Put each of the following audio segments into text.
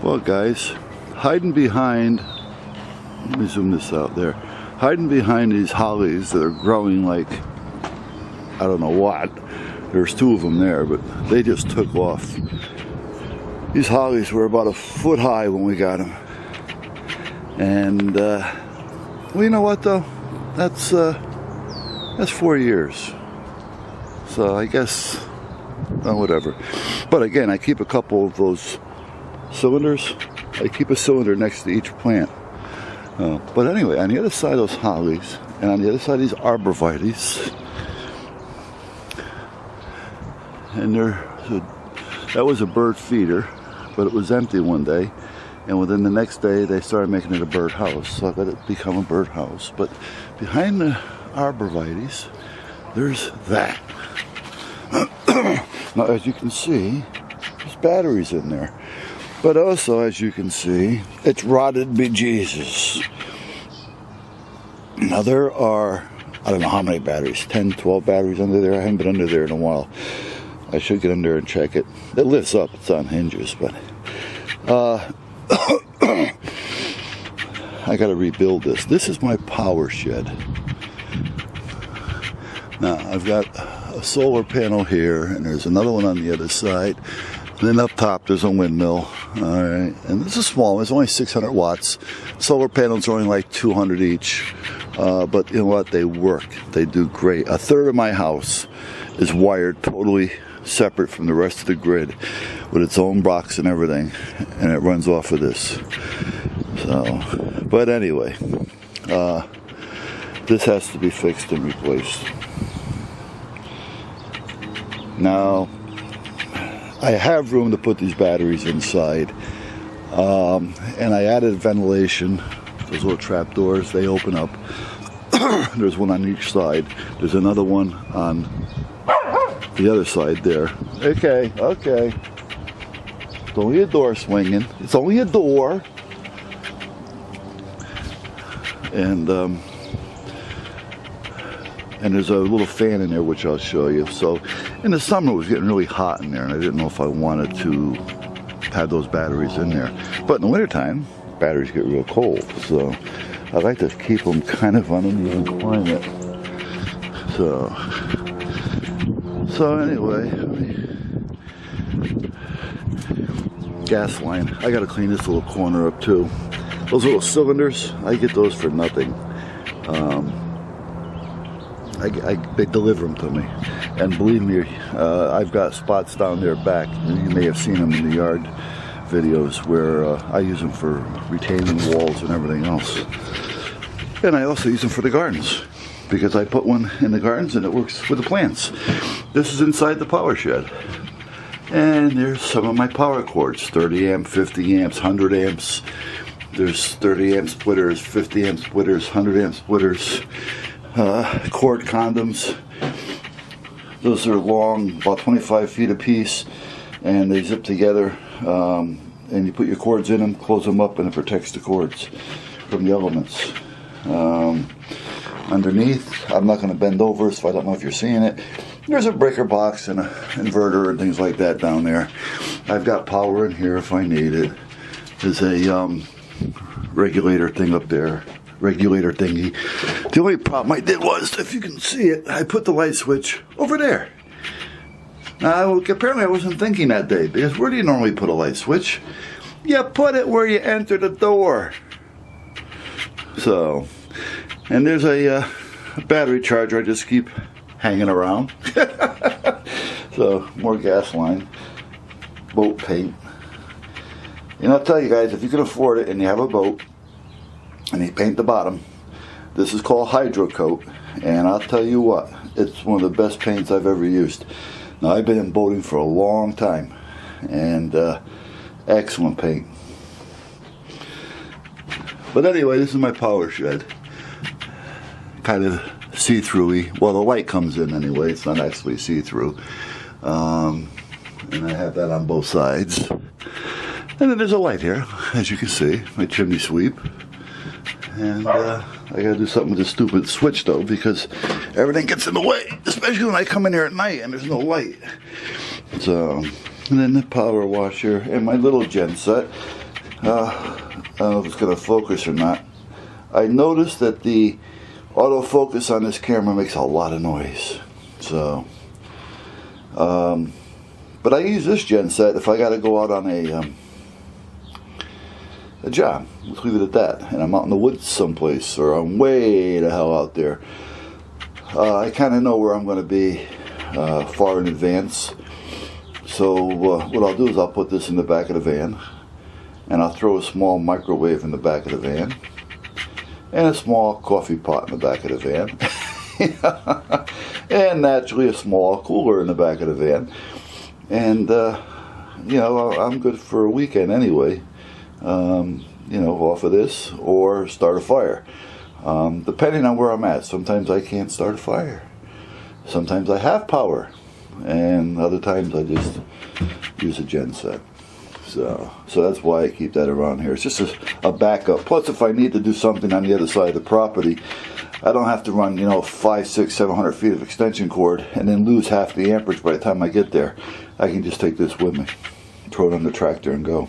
Well, guys, hiding behind, let me zoom this out there, hiding behind these hollies that are growing like, I don't know what. There's two of them there, but they just took off. These hollies were about a foot high when we got them. And, well, you know what though? That's 4 years. So I guess, well, whatever. But again, I keep a couple of those cylinders. I keep a cylinder next to each plant. But anyway, on the other side of those hollies, and on the other side of these arborvitaes, and that was a bird feeder, but it was empty one day, and within the next day they started making it a bird house, so I let it become a bird house. But behind the arborvitaes, there's that. Now, as you can see, there's batteries in there. But also, as you can see, it's rotted bejesus. Now, there are, I don't know how many batteries, 10, 12 batteries under there. I haven't been under there in a while. I should get under there and check it. It lifts up, it's on hinges, but I gotta rebuild this. This is my power shed. Now, I've got a solar panel here, and there's another one on the other side. And then up top, there's a windmill. Alright, and this is small, it's only 600 watts. Solar panels are only like 200 each. But you know what? They work. They do great. A third of my house is wired totally separate from the rest of the grid with its own box and everything, and it runs off of this. So, but anyway, this has to be fixed and replaced. Now, I have room to put these batteries inside, and I added ventilation. Those little trap doors, they open up. There's one on each side. There's another one on the other side there. Okay. It's only a door swinging. It's only a door. And there's a little fan in there, which I'll show you. So in the summer it was getting really hot in there, and I didn't know if I wanted to have those batteries in there. But in the wintertime, batteries get real cold. So I like to keep them kind of on an even climate. So anyway, gas line. I gotta clean this little corner up too. Those little cylinders, I get those for nothing. They deliver them to me, and believe me, I've got spots down there back. You may have seen them in the yard videos where I use them for retaining walls and everything else. And I also use them for the gardens, because I put one in the gardens and it works with the plants. This is inside the power shed. And there's some of my power cords, 30 amp, 50 amps, 100 amps. There's 30 amp splitters, 50 amp splitters, 100 amp splitters, cord condoms. Those are long, about 25 feet a piece, and they zip together. And you put your cords in them, close them up, and it protects the cords from the elements. Underneath, I'm not going to bend over, so I don't know if you're seeing it. There's a breaker box and an inverter and things like that down there. I've got power in here if I need it. There's a regulator thing up there. Regulator thingy. The only problem I did was, if you can see it, I put the light switch over there. Now, apparently I wasn't thinking that day, because where do you normally put a light switch? You put it where you enter the door. So, and there's a battery charger I just keep hanging around. So, more gas line. Boat paint. And I'll tell you guys, if you can afford it and you have a boat, and you paint the bottom, this is called Hydro Coat, and I'll tell you what, it's one of the best paints I've ever used. Now, I've been in boating for a long time, and excellent paint. But anyway, this is my power shed. Kind of see-through-y. Well, the light comes in anyway, it's not actually see-through. And I have that on both sides. And then there's a light here, as you can see, my chimney sweep. And I gotta do something with this stupid switch though, because everything gets in the way, especially when I come in here at night and there's no light. So, and then the power washer and my little gen set. I don't know if it's going to focus or not. I noticed that the autofocus on this camera makes a lot of noise. So, but I use this gen set if I got to go out on a job. Let's leave it at that. And I'm out in the woods someplace, or I'm way the hell out there. I kind of know where I'm going to be far in advance. So what I'll do is I'll put this in the back of the van, and I'll throw a small microwave in the back of the van, and a small coffee pot in the back of the van, and naturally a small cooler in the back of the van. And you know, I'm good for a weekend anyway. You know, off of this, or start a fire. Depending on where I'm at. Sometimes I can't start a fire. Sometimes I have power. And other times I just use a gen set. So that's why I keep that around here. It's just a backup. Plus, if I need to do something on the other side of the property, I don't have to run, you know, 500, 600, 700 feet of extension cord and then lose half the amperage by the time I get there. I can just take this with me, throw it on the tractor and go.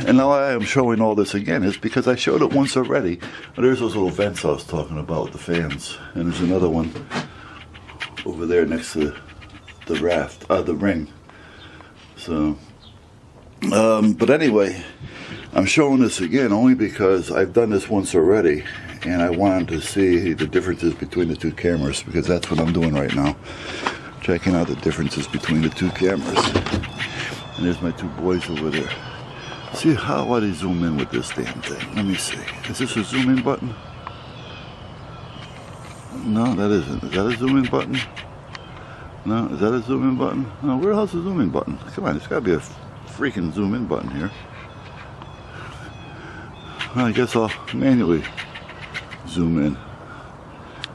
And now I am showing all this again is because I showed it once already. There's those little vents I was talking about with the fans. And there's another one over there next to the raft, the ring. So, but anyway, I'm showing this again only because I've done this once already. And I wanted to see the differences between the two cameras, because that's what I'm doing right now. Checking out the differences between the two cameras. And there's my two boys over there. See how I zoom in with this damn thing. Let me see. Is this a zoom in button? No, that isn't. Is that a zoom in button? No, is that a zoom in button? No, where the hell's the zoom in button? Come on, there's got to be a freaking zoom in button here. Well, I guess I'll manually zoom in.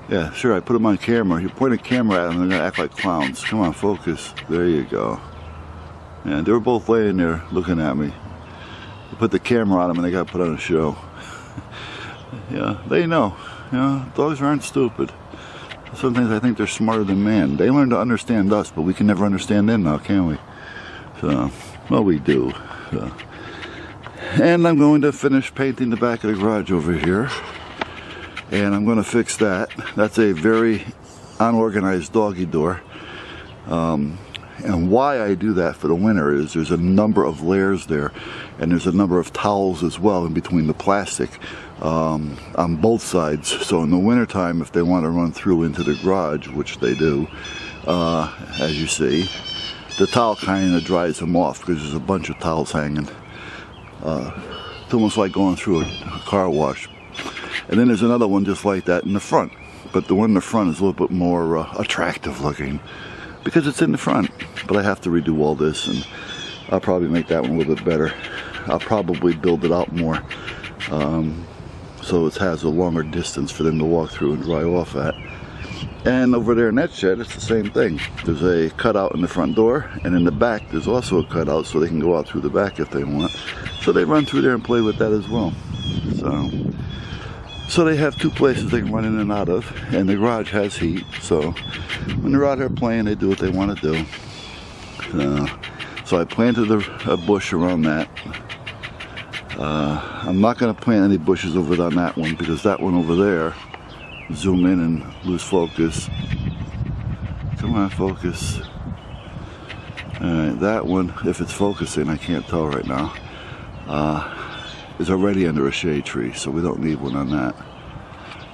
Yeah, sure, I put them on camera. You point a camera at them, they're going to act like clowns. Come on, focus. There you go. And they were both laying there looking at me. I put the camera on them and they got put on a show. Yeah, they know. You know, dogs aren't stupid. Sometimes I think they're smarter than man. They learn to understand us, but we can never understand them now, can we? So, well, we do. So. And I'm going to finish painting the back of the garage over here. And I'm going to fix that. That's a very unorganized doggy door. And why I do that for the winter is there's a number of layers there, and there's a number of towels as well in between the plastic on both sides. So in the wintertime, if they want to run through into the garage, which they do, as you see, the towel kind of dries them off because there's a bunch of towels hanging. It's almost like going through a car wash. And then there's another one just like that in the front, but the one in the front is a little bit more attractive looking, because it's in the front. But I have to redo all this, and I'll probably make that one a little bit better. I'll probably build it out more, so it has a longer distance for them to walk through and dry off at. And over there in that shed, it's the same thing. There's a cutout in the front door, and in the back there's also a cutout so they can go out through the back if they want. So they run through there and play with that as well. So they have two places they can run in and out of, and the garage has heat, so when they're out here playing, they do what they want to do. So I planted a bush around that. I'm not going to plant any bushes over on that one, because that one over there, zoom in and lose focus. Come on, focus. Alright, that one, if it's focusing, I can't tell right now, is already under a shade tree, so we don't need one on that.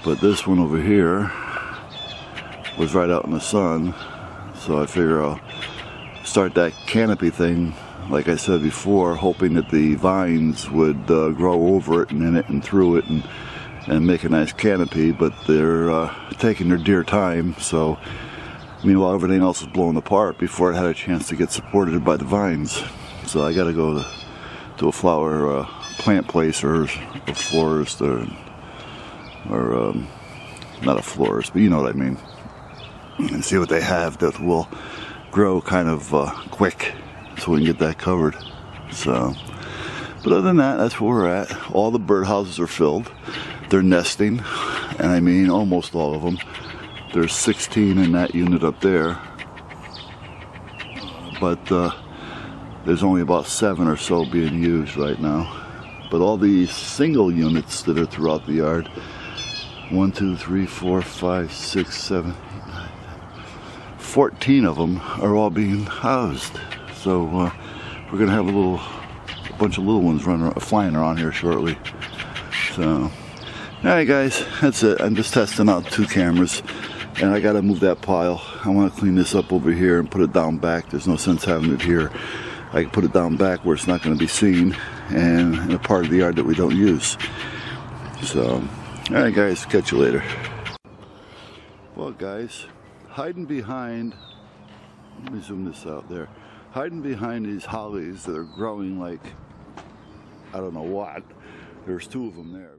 But this one over here was right out in the sun, so I figure I'll start that canopy thing, like I said before, hoping that the vines would grow over it and in it and through it and make a nice canopy. But they're taking their dear time, so meanwhile everything else is blowing apart before it had a chance to get supported by the vines. So I gotta go to a flower plant place, or a florist, or not a florist, but you know what I mean, and see what they have that will grow kind of quick, so we can get that covered. So, but other than that, that's where we're at. All the birdhouses are filled. They're nesting, and I mean almost all of them. There's 16 in that unit up there, but there's only about 7 or so being used right now. But all these single units that are throughout the yard, 1, 2, 3, 4, 5, 6, 7, 8, 9, 10, 14 of them are all being housed. So we're gonna have a bunch of little ones flying around here shortly. So, alright guys, that's it. I'm just testing out 2 cameras, and I gotta move that pile. I want to clean this up over here and put it down back. There's no sense having it here. I can put it down back where it's not going to be seen, and in a part of the yard that we don't use. So, alright guys, catch you later. Well guys, hiding behind, let me zoom this out there, hiding behind these hollies that are growing like, I don't know what, there's 2 of them there.